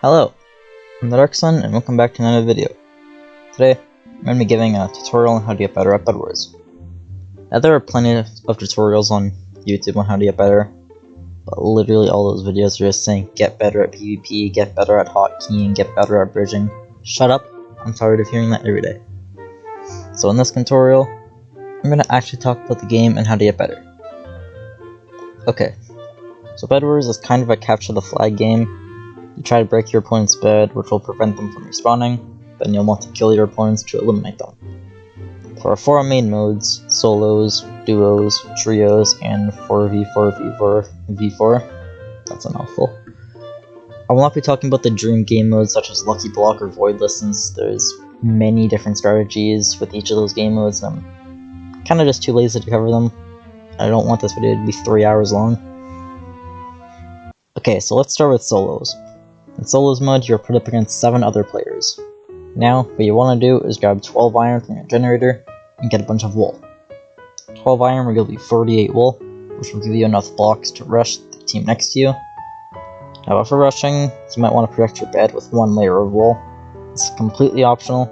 Hello, I'm the Dark Sun, and welcome back to another video. Today, I'm going to be giving a tutorial on how to get better at Bedwars. Now, there are plenty of tutorials on YouTube on how to get better, but literally all those videos are just saying get better at PvP, get better at hotkeying, get better at bridging. Shut up, I'm tired of hearing that every day. So in this tutorial, I'm going to actually talk about the game and how to get better. Okay, so Bedwars is kind of a capture the flag game. You try to break your opponent's bed, which will prevent them from respawning, then you'll want to kill your opponents to eliminate them. There are 4 main modes: solos, duos, trios, and 4v4v4. That's a mouthful. I will not be talking about the dream game modes such as Lucky Block or Voidless, since there's many different strategies with each of those game modes, and I'm kinda just too lazy to cover them. I don't want this video to be 3 hours long. Okay, so let's start with solos. In solos mode, you're put up against 7 other players. Now, what you want to do is grab 12 iron from your generator and get a bunch of wool. 12 iron will give you 48 wool, which will give you enough blocks to rush the team next to you. Now, for rushing, you might want to protect your bed with 1 layer of wool. It's completely optional,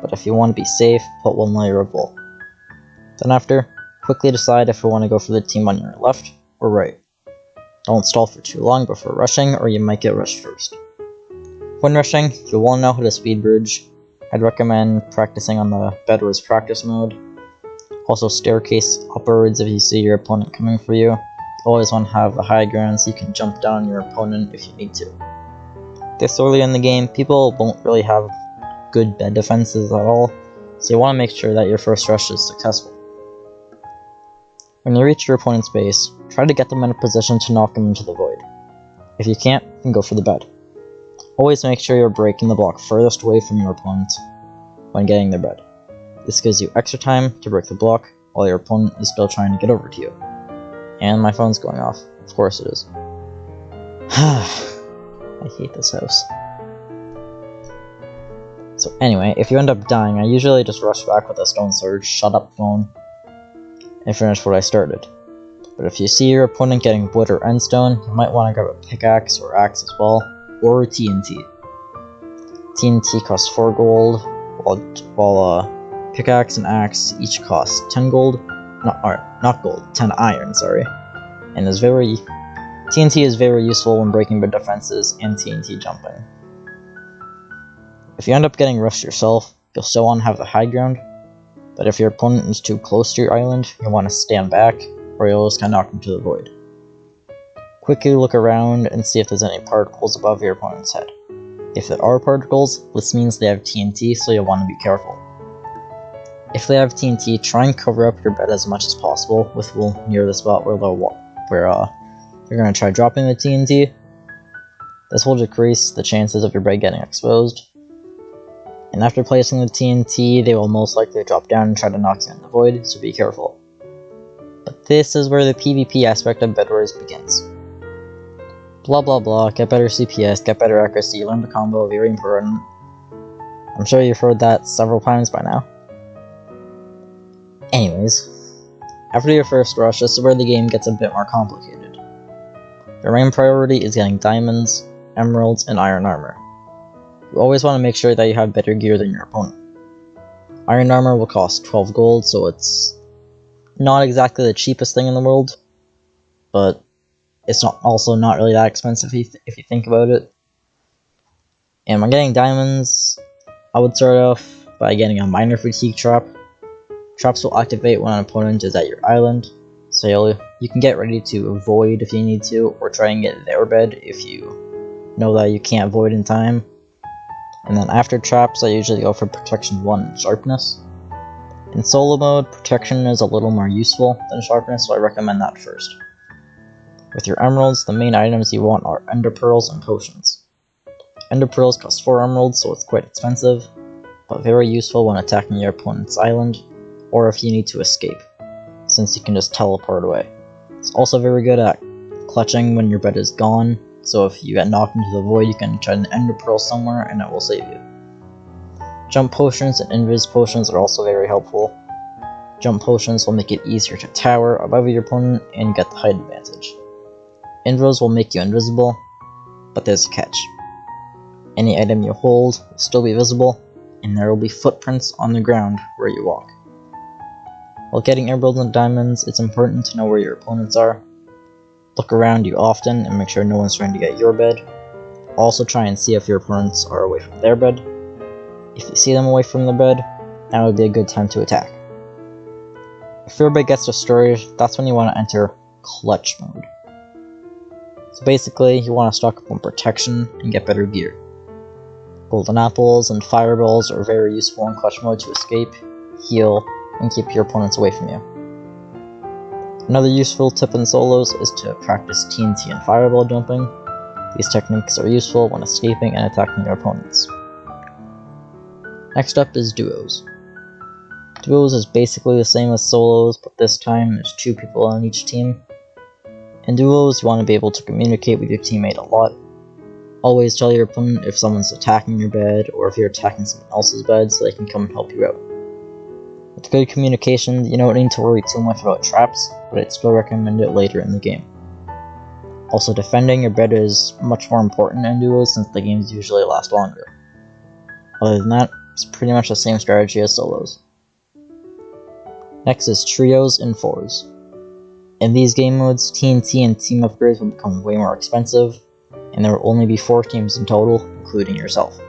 but if you want to be safe, put 1 layer of wool. Then after, quickly decide if you want to go for the team on your left or right. Don't stall for too long before rushing, or you might get rushed first. When rushing, you'll want to know how to speed bridge. I'd recommend practicing on the Bedwars practice mode. Also staircase upwards if you see your opponent coming for you. You always want to have the high ground so you can jump down on your opponent if you need to. This early in the game, people won't really have good bed defenses at all, so you want to make sure that your first rush is successful. When you reach your opponent's base, try to get them in a position to knock them into the void. If you can't, then go for the bed. Always make sure you're breaking the block furthest away from your opponent when getting their bed. This gives you extra time to break the block while your opponent is still trying to get over to you. And my phone's going off. Of course it is. I hate this house. So anyway, if you end up dying, I usually just rush back with a stone surge, shut up phone, and finish what I started. But if you see your opponent getting wood or endstone, you might want to grab a pickaxe or axe as well, or TNT. TNT costs 4 gold, while pickaxe and axe each cost 10 gold, not gold, 10 iron, sorry, and TNT is very useful when breaking bed defenses and TNT jumping. If you end up getting rushed yourself, you'll still want to have the high ground, but if your opponent is too close to your island, you'll want to stand back, or you'll just kind of knock them to the void. Quickly look around and see if there's any particles above your opponent's head. If there are particles, this means they have TNT, so you'll want to be careful. If they have TNT, try and cover up your bed as much as possible with wool near the spot where you're going to try dropping the TNT. This will decrease the chances of your bed getting exposed. And after placing the TNT, they will most likely drop down and try to knock you in the void, so be careful. But this is where the PvP aspect of Bedwars begins. Blah blah blah, get better CPS, get better accuracy, learn the combo, very important. I'm sure you've heard that several times by now. Anyways, after your first rush, this is where the game gets a bit more complicated. Your main priority is getting diamonds, emeralds, and iron armor. You always want to make sure that you have better gear than your opponent. Iron armor will cost 12 gold, so it's not exactly the cheapest thing in the world, but it's also not really that expensive if you think about it. And when getting diamonds, I would start off by getting a minor fatigue trap. Traps will activate when an opponent is at your island, so you can get ready to void if you need to, or try and get their bed if you know that you can't void in time. And then after traps, I usually go for protection 1 and sharpness. In solo mode, protection is a little more useful than sharpness, so I recommend that first. With your emeralds, the main items you want are ender pearls and potions. Ender pearls cost 4 emeralds, so it's quite expensive, but very useful when attacking your opponent's island, or if you need to escape, since you can just teleport away. It's also very good at clutching when your bed is gone, so if you get knocked into the void, you can try an ender pearl somewhere and it will save you. Jump potions and invis potions are also very helpful. Jump potions will make it easier to tower above your opponent and you get the height advantage. Invos will make you invisible, but there's a catch. Any item you hold will still be visible, and there will be footprints on the ground where you walk. While getting emeralds and diamonds, it's important to know where your opponents are. Look around you often and make sure no one's trying to get your bed. Also try and see if your opponents are away from their bed. If you see them away from the bed, that would be a good time to attack. If your bed gets destroyed, that's when you want to enter clutch mode. So basically, you want to stock up on protection and get better gear. Golden apples and fireballs are very useful in clutch mode to escape, heal, and keep your opponents away from you. Another useful tip in solos is to practice TNT and fireball jumping. These techniques are useful when escaping and attacking your opponents. Next up is duos. Duos is basically the same as solos, but this time there's 2 people on each team. In duos, you want to be able to communicate with your teammate a lot. Always tell your opponent if someone's attacking your bed or if you're attacking someone else's bed so they can come and help you out. With good communication, you don't need to worry too much about traps, but I'd still recommend it later in the game. Also, defending your bed is much more important in duos since the games usually last longer. Other than that, it's pretty much the same strategy as solos. Next is trios and 4s. In these game modes, TNT and team upgrades will become way more expensive, and there will only be 4 teams in total, including yourself.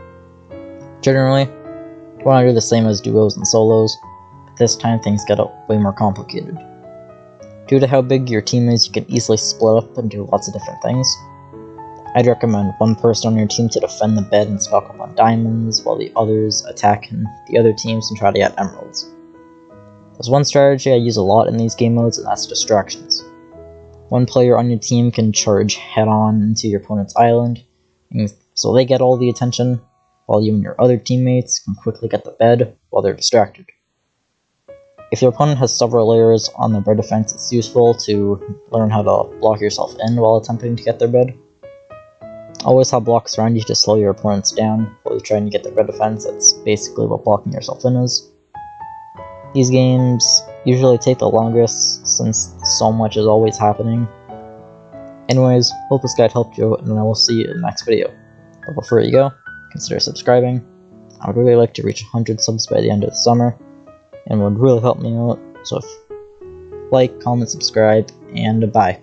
Generally, you want to do the same as duos and solos, but this time things get way more complicated. Due to how big your team is, you can easily split up and do lots of different things. I'd recommend one person on your team to defend the bed and stock up on diamonds, while the others attack the other teams and try to get emeralds. There's one strategy I use a lot in these game modes, and that's distractions. One player on your team can charge head-on into your opponent's island, and so they get all the attention, while you and your other teammates can quickly get the bed while they're distracted. If your opponent has several layers on their bed defense, it's useful to learn how to block yourself in while attempting to get their bed. Always have blocks around you to slow your opponents down while you're trying to get their bed defense. That's basically what blocking yourself in is. These games usually take the longest since so much is always happening. Anyways, hope this guide helped you out, and I will see you in the next video. But before you go, consider subscribing. I would really like to reach 100 subs by the end of the summer, and would really help me out, so like, comment, subscribe, and bye.